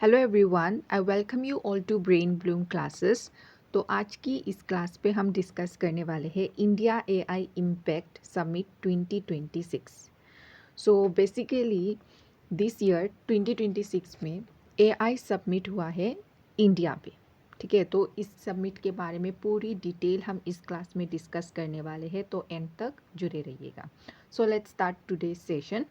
Hello everyone, I welcome you all to Brain Bloom classes. तो आज की इस क्लास पे हम डिस्कस करने वाले हैं India AI impact summit 2026। So basically this year 2026 में एआई सबमिट हुआ है इंडिया पे। ठीक है, तो इस सबमिट के बारे में पूरी डिटेल हम इस क्लास में डिस्कस करने वाले हैं, तो एंड तक जुड़े रहिएगा। So let's start today session.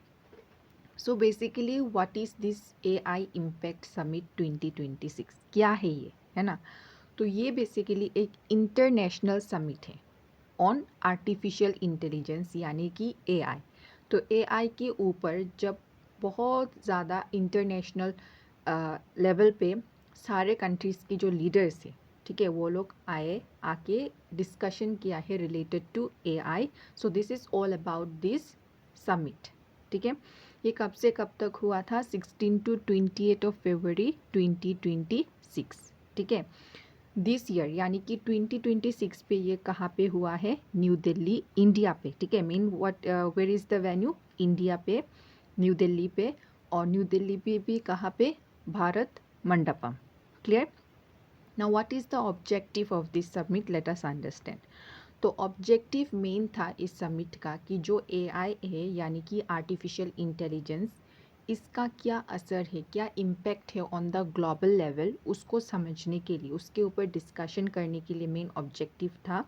So basically what is this AI impact summit 2026? क्या है ये, है ना? तो ये बेसिकली एक इंटरनेशनल समिट है ऑन आर्टिफिशियल इंटेलिजेंस यानी कि एआई। तो एआई के ऊपर जब बहुत ज़्यादा इंटरनेशनल लेवल पे सारे कंट्रीज़ की जो लीडर्स है, ठीक है, वो लोग आके डिस्कशन किया है related to AI. So this is all about this summit. ठीक है, ये कब से कब तक हुआ था? 16 टू 28 ऑफ फरवरी 2026। ठीक है, दिस ईयर यानी कि 2026 पे ये कहाँ पे हुआ है? न्यू दिल्ली, इंडिया पे। ठीक है, mean what where is the venue? India पे, न्यू दिल्ली पे। और न्यू दिल्ली पे भी कहाँ पे? Bharat Mandapam. Clear? Now what is the objective of this summit? Let us understand. तो ऑब्जेक्टिव मेन था इस समिट का कि जो एआई है यानी कि आर्टिफिशियल इंटेलिजेंस, इसका क्या असर है, क्या इम्पैक्ट है ऑन द ग्लोबल लेवल, उसको समझने के लिए, उसके ऊपर डिस्कशन करने के लिए मेन ऑब्जेक्टिव था।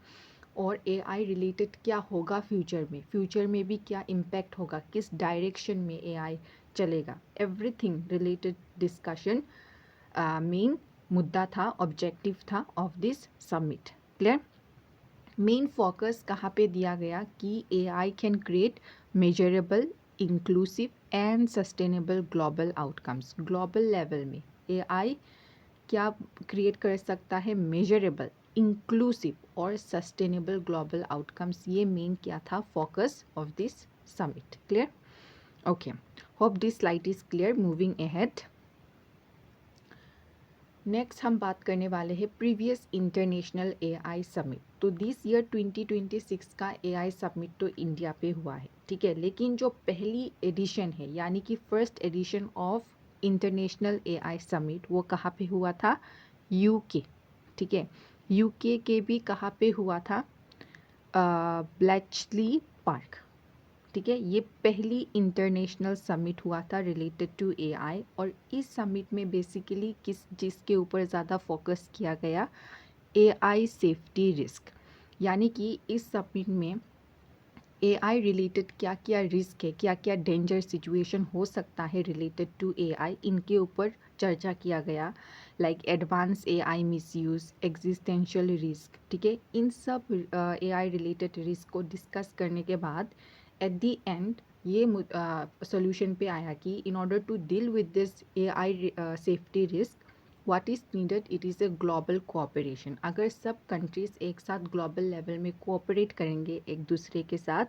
और एआई रिलेटेड क्या होगा फ्यूचर में भी क्या इम्पैक्ट होगा, किस डायरेक्शन में एआई चलेगा, एवरीथिंग रिलेटेड डिस्कशन मेन मुद्दा था, ऑब्जेक्टिव था of this summit. Clear? Main focus कहाँ पे दिया गया कि AI can create measurable, inclusive and sustainable global outcomes. Global level में एआई क्या क्रिएट कर सकता है? मेजरेबल, इंक्लूसिव और सस्टेनेबल ग्लोबल आउटकम्स। ये मेन क्या था? Focus of this summit. Clear? Okay, hope this slide is clear. Moving ahead, next हम बात करने वाले हैं प्रीवियस इंटरनेशनल एआई समिट। तो दिस ईयर 2026 का एआई समिट तो इंडिया पे हुआ है, ठीक है, लेकिन जो पहली एडिशन है यानी कि first edition of international AI summit, वो कहाँ पे हुआ था? यूके। ठीक है, यूके के भी कहाँ पे हुआ था? Bletchley park. ठीक है, ये पहली इंटरनेशनल समिट हुआ था रिलेटेड टू एआई। और इस समिट में बेसिकली किस चीज़ के ऊपर ज़्यादा फोकस किया गया? AI safety risk. यानी कि इस समिट में एआई रिलेटेड क्या क्या रिस्क है, क्या क्या डेंजर सिचुएशन हो सकता है रिलेटेड टू एआई, इनके ऊपर चर्चा किया गया। Like advance AI misuse, existential risk. ठीक है, इन सब एआई रिलेटेड रिस्क को डिस्कस करने के बाद एट द एंड ये सोल्यूशन पे आया कि in order to deal with this AI safety risk, what is needed? It is a global cooperation. अगर सब कंट्रीज़ एक साथ ग्लोबल लेवल में कोऑपरेट करेंगे एक दूसरे के साथ,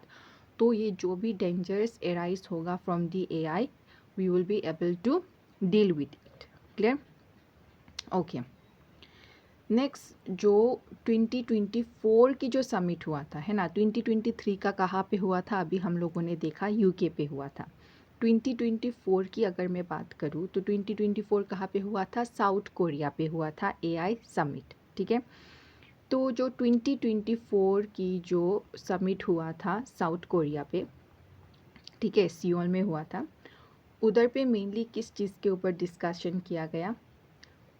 तो ये जो भी डेंजर्स एराइज होगा from the AI, we will be able to deal with it. Clear? Okay, next जो 2024 की जो समिट हुआ था, है ना, 2023 का कहाँ पे हुआ था? अभी हम लोगों ने देखा यूके पे हुआ था। 2024 की अगर मैं बात करूँ तो 2024 कहाँ पे हुआ था? साउथ कोरिया पे हुआ था एआई समिट। ठीक है, तो जो 2024 की जो समिट हुआ था साउथ कोरिया पे, ठीक है, सियोल में हुआ था, उधर पे मेनली किस चीज़ के ऊपर डिस्कशन किया गया?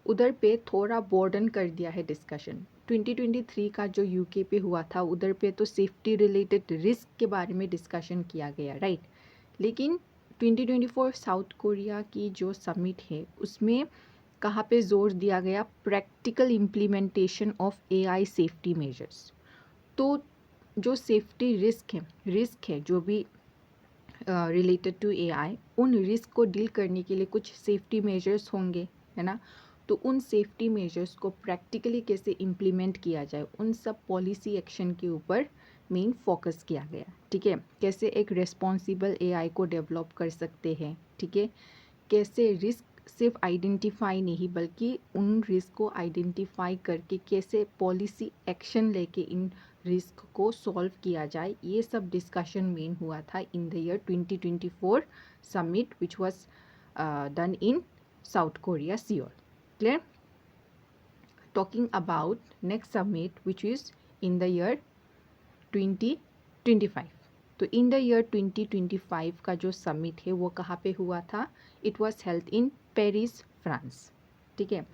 उधर पे थोड़ा बॉर्डन कर दिया है डिस्कशन। 2023 का जो यूके पे हुआ था, उधर पे तो सेफ्टी रिलेटेड रिस्क के बारे में डिस्कशन किया गया, राइट। लेकिन 2024 साउथ कोरिया की जो समिट है, उसमें कहाँ पे जोर दिया गया? Practical implementation of AI safety measures. तो जो सेफ्टी रिस्क है जो भी रिलेटेड टू एआई, उन रिस्क को डील करने के लिए कुछ सेफ्टी मेजर्स होंगे, है ना। तो उन सेफ्टी मेजर्स को प्रैक्टिकली कैसे इम्प्लीमेंट किया जाए, उन सब पॉलिसी एक्शन के ऊपर मेन फोकस किया गया। ठीक है, कैसे एक रिस्पॉन्सिबल एआई को डेवलप कर सकते हैं, ठीक है, कैसे रिस्क सिर्फ आइडेंटिफाई नहीं बल्कि उन रिस्क को आइडेंटिफाई करके कैसे पॉलिसी एक्शन लेके इन रिस्क को सॉल्व किया जाए, ये सब डिस्कशन मेन हुआ था in the year 2024 summit which was done in South Korea, Seoul. Clear? Talking about next summit, which is in the year 2025. तो इन द ईयर 2025 का जो समिट है वो कहाँ पे हुआ था? It was held in Paris, France. ठीक है.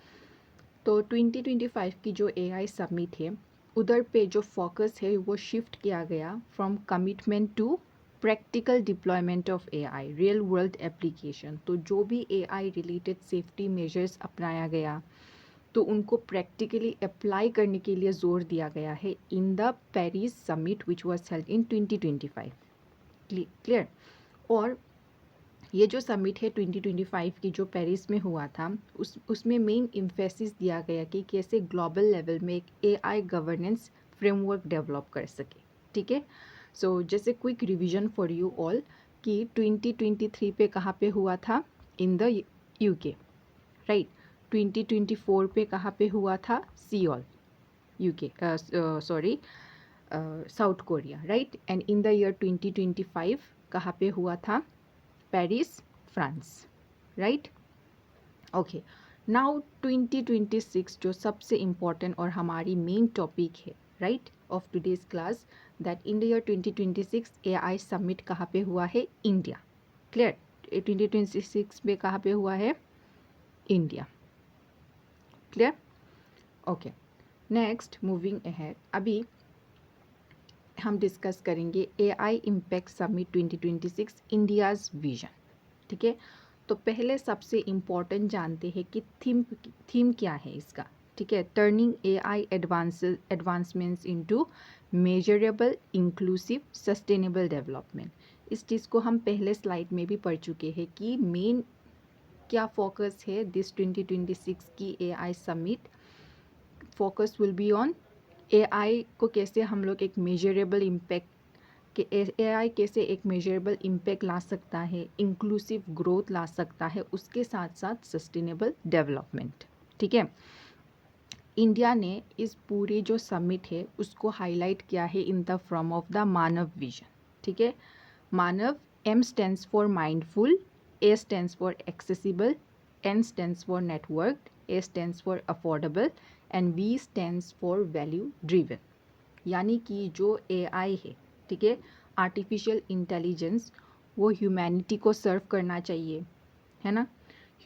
तो 2025 की जो AI समिट है उधर पे जो फोकस है वो शिफ्ट किया गया from commitment to practical deployment of AI, real world application. तो जो भी AI रिलेटेड सेफ्टी मेजर्स अपनाया गया तो उनको प्रैक्टिकली अप्लाई करने के लिए जोर दिया गया है in the Paris summit which was held in 2025. Clear? और ये जो समिट है 2025 की जो पेरिस में हुआ था उसमें मेन इम्फेसिस दिया गया कि कैसे ग्लोबल लेवल में एक AI गवर्नेंस फ्रेमवर्क डेवलप कर सके. ठीक है. सो जैसे quick revision for you all कि 2023 पे कहाँ पे हुआ था? In the UK. राइट. 2024 पे कहाँ पे हुआ था? Seoul, UK, sorry, south Korea. Right. And in the year 2025 कहाँ पे हुआ था? Paris, France. Right. Okay. Now 2026 जो सबसे इम्पोर्टेंट और हमारी मेन टॉपिक है, right, of today's class, that in the year 2026 AI summit कहाँ पे हुआ है? इंडिया. क्लियर? 2026 में कहाँ पे हुआ है? India. Clear? Okay. Next, moving ahead, अभी हम डिस्कस करेंगे AI impact summit 2026 India's vision. ठीक है. तो पहले सबसे इम्पॉर्टेंट जानते हैं कि थीम क्या है इसका. ठीक है. Turning AI advancements into measurable, inclusive, sustainable development. इस चीज़ को हम पहले स्लाइड में भी पढ़ चुके हैं कि मेन क्या फोकस है दिस 2026 की AI summit. Focus will be on AI को कैसे हम लोग एक मेजरेबल इम्पैक्ट कि AI कैसे एक मेजरेबल इम्पैक्ट ला सकता है, इंक्लूसिव ग्रोथ ला सकता है, उसके साथ साथ सस्टेनेबल डेवलपमेंट. ठीक है. इंडिया ने इस पूरी जो समिट है उसको हाईलाइट किया है in the form of the Manav vision. ठीक है. Manav, M stands for mindful, A stands for accessible, N stands for networked, A stands for affordable and V stands for value driven. यानी कि जो AI है, ठीक है, आर्टिफिशियल इंटेलिजेंस, वो humanity को सर्व करना चाहिए, है ना,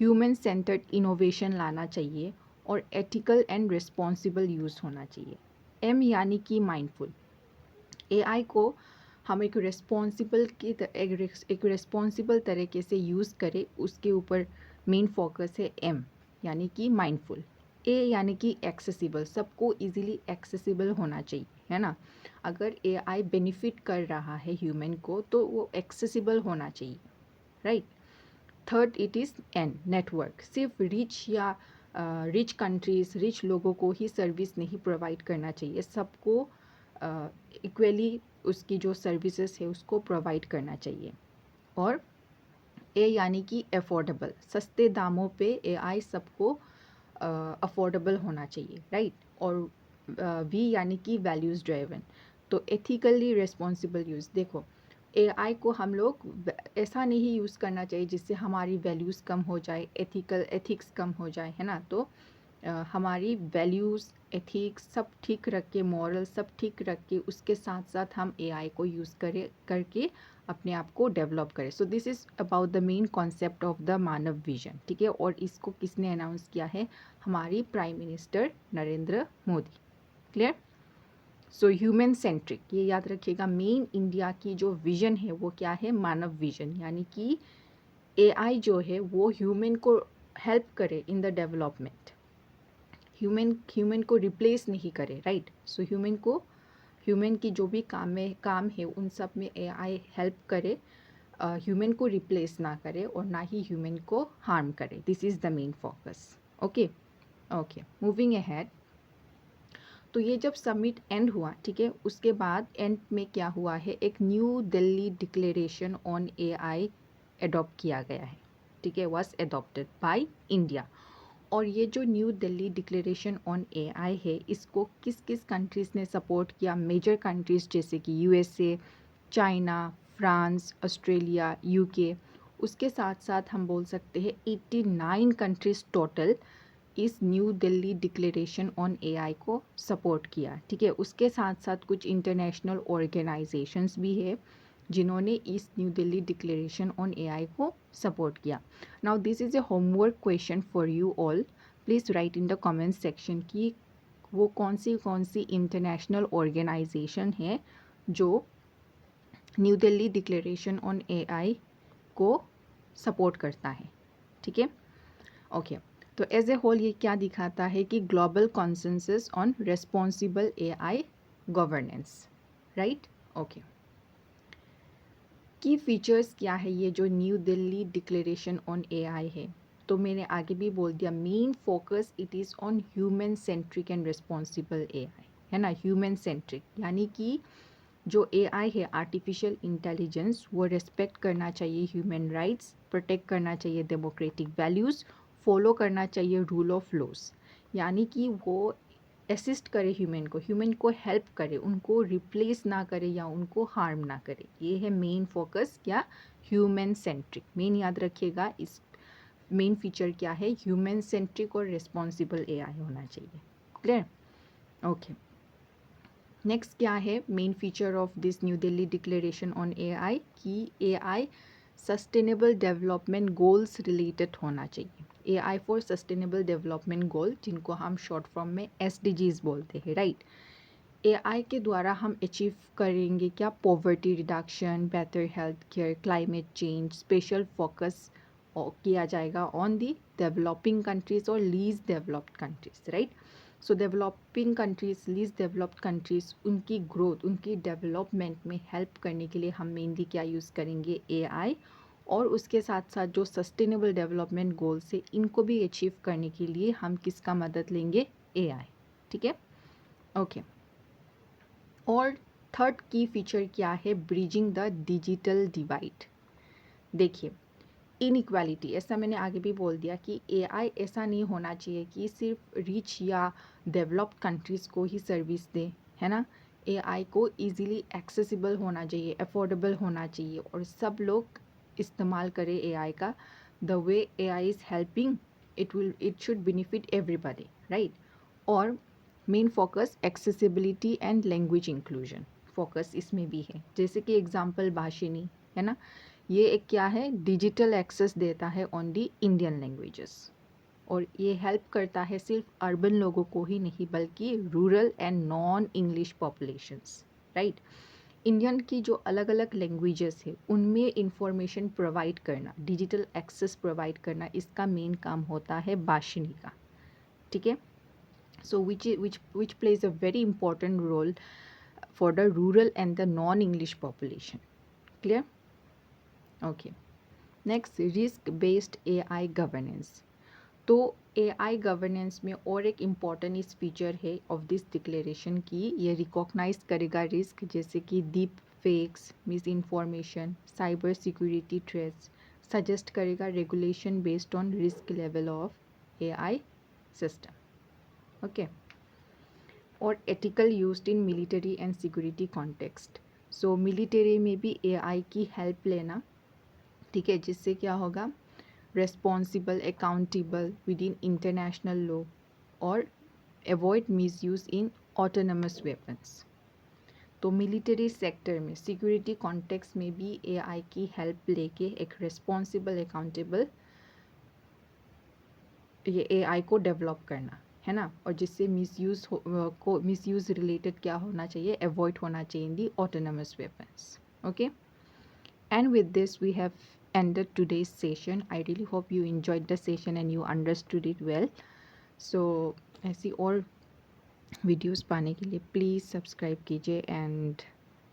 ह्यूमन सेंटर्ड इनोवेशन लाना चाहिए और एथिकल एंड रिस्पॉन्सिबल यूज़ होना चाहिए. M यानी कि माइंडफुल. AI को हम एक रिस्पॉन्सिबल तरीके से यूज़ करें, उसके ऊपर मेन फोकस है M यानी कि माइंडफुल. A यानी कि एक्सेसिबल, सबको इजीली एक्सेसिबल होना चाहिए, है ना. अगर AI बेनिफिट कर रहा है ह्यूमन को तो वो एक्सेसिबल होना चाहिए. Right. Third, it is N, network. सिर्फ रिच या रिच कंट्रीज़, रिच लोगों को ही सर्विस नहीं प्रोवाइड करना चाहिए, सबको इक्वली उसकी जो सर्विसेज है उसको प्रोवाइड करना चाहिए. और A यानी कि अफोर्डेबल, सस्ते दामों पे AI सबको अफोर्डेबल होना चाहिए. राइट. और V यानी कि वैल्यूज़ ड्राइवन, तो एथिकली रिस्पॉन्सिबल यूज़. देखो, AI को हम लोग ऐसा नहीं यूज़ करना चाहिए जिससे हमारी वैल्यूज़ कम हो जाए, एथिक्स कम हो जाए, है ना. तो हमारी वैल्यूज़, एथिक्स सब ठीक रख के, मॉरल सब ठीक रख के, उसके साथ साथ हम AI को यूज़ करके अपने आप को डेवलप करें. सो this is about the main concept of the Manav vision. ठीक है. और इसको किसने अनाउंस किया है? हमारी prime minister Narendra Modi. Clear? So human centric, ये याद रखिएगा, मेन इंडिया की जो विजन है वो क्या है? मानव विजन. यानी कि AI जो है वो ह्यूमन को हेल्प करे इन द डेवलपमेंट, ह्यूमन को रिप्लेस नहीं करे. राइट. सो ह्यूमन की जो भी काम है उन सब में AI हेल्प करे, ह्यूमन को रिप्लेस ना करे और ना ही ह्यूमन को हार्म करे. This is the main focus. Okay. Okay. Moving ahead. तो ये जब समिट एंड हुआ, ठीक है, उसके बाद एंड में क्या हुआ है? एक new Delhi declaration on AI adopt किया गया है. ठीक है. Was adopted by India. और ये जो new Delhi declaration on AI है, इसको किस किस कंट्रीज़ ने सपोर्ट किया? मेजर कंट्रीज़ जैसे कि USA, China, France, Australia, UK. उसके साथ साथ हम बोल सकते हैं 89 कंट्रीज टोटल इस new Delhi declaration on AI को सपोर्ट किया, ठीक है। उसके साथ साथ कुछ इंटरनेशनल ऑर्गेनाइजेशंस भी है जिन्होंने इस new Delhi declaration on AI को सपोर्ट किया। Now this is a homework question for you all, please write in the comment section कि वो कौन सी इंटरनेशनल ऑर्गेनाइजेशन है जो new Delhi declaration on AI को सपोर्ट करता है, ठीक है। ओके, तो एज ए होल ये क्या दिखाता है कि global consensus on responsible AI governance, right. Okay, की फीचर्स क्या है ये जो new Delhi declaration on AI है, तो मैंने आगे भी बोल दिया, main focus it is on human centric and responsible AI, है ना। ह्यूमन सेंट्रिक यानी कि जो एआई है आर्टिफिशियल इंटेलिजेंस, वो रिस्पेक्ट करना चाहिए ह्यूमन राइट्स, प्रोटेक्ट करना चाहिए डेमोक्रेटिक वैल्यूज़, फॉलो करना चाहिए रूल ऑफ लॉस, यानी कि वो असिस्ट करे ह्यूमन को हेल्प करे, उनको रिप्लेस ना करे या उनको हार्म ना करे। ये है मेन फोकस, क्या, ह्यूमन सेंट्रिक। मेन याद रखिएगा, इस मेन फीचर क्या है, ह्यूमन सेंट्रिक और रिस्पॉन्सिबल एआई होना चाहिए। क्लियर? ओके, नेक्स्ट क्या है main feature of this new Delhi declaration on AI, कि AI sustainable development goals related होना चाहिए। AI for sustainable development goal, जिनको हम शॉर्ट फॉर्म में एसडीजीज बोलते हैं, राइट। एआई के द्वारा हम अचीव करेंगे क्या, poverty reduction, better health care, climate change, special focus किया जाएगा ऑन दी डेवलपिंग कंट्रीज और least developed countries, right. So developing countries, least developed countries, उनकी ग्रोथ, उनकी डेवलपमेंट में हेल्प करने के लिए हम मेनली क्या यूज़ करेंगे, एआई। और उसके साथ साथ जो सस्टेनेबल डेवलपमेंट गोल्स है, इनको भी अचीव करने के लिए हम किसका मदद लेंगे, एआई, ठीक है। ओके, और थर्ड की फीचर क्या है, ब्रिजिंग द डिजिटल डिवाइड। देखिए, इनइक्वालिटी, ऐसा मैंने आगे भी बोल दिया कि एआई ऐसा नहीं होना चाहिए कि सिर्फ रिच या डेवलप्ड कंट्रीज़ को ही सर्विस दे, है ना। एआई को इजीली एक्सेसिबल होना चाहिए, अफोर्डेबल होना चाहिए, और सब लोग इस्तेमाल करें एआई का। The way AI is helping, it should benefit everybody, right. और main focus accessibility and language inclusion, focus इसमें भी है। जैसे कि एग्जांपल भाषिनी, है ना, ये एक क्या है, डिजिटल एक्सेस देता है ऑन दी इंडियन लैंग्वेजेस, और ये हेल्प करता है सिर्फ अर्बन लोगों को ही नहीं बल्कि rural and non English populations, right. Indian की जो अलग अलग लैंग्वेजेस है उनमें इंफॉर्मेशन प्रोवाइड करना, डिजिटल एक्सेस प्रोवाइड करना, इसका मेन काम होता है भाषिनी का, ठीक है। So which plays a very important role for the rural and the non-English population. Clear? Okay. Next, risk-based AI governance. तो AI गवर्नेंस में और एक इम्पॉर्टेंट इस फीचर है ऑफ दिस डिक्लेरेशन की, ये रिकॉग्नाइज करेगा रिस्क, जैसे कि deep fakes, misinformation, cyber security threats, suggest करेगा regulation based on risk level of AI system. Okay, और ethical used in military and security context. So military में भी AI की हेल्प लेना, ठीक है, जिससे क्या होगा, responsible, accountable with in international law, और अवॉइड मिसयूज इन ऑटोनमस वेपन्स। तो मिलिट्री सेक्टर में, सिक्योरिटी कॉन्टेक्स्ट में भी एआई की हेल्प लेके एक रेस्पॉन्सिबल, अकाउंटेबल ये एआई को डेवलप करना, है ना, और जिससे मिसयूज़ रिलेटेड क्या होना चाहिए, अवॉइड होना चाहिए in the autonomous weapons. Okay, and with this we have ended today's session. I really hope you enjoyed the session and you understood it well. So ऐसी और वीडियोस पाने के लिए प्लीज़ सब्सक्राइब कीजिए and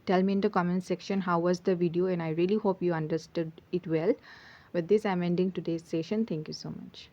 tell me in the comment section how was the video, and I really hope you understood it well. With this I'm ending today's session. Thank you so much.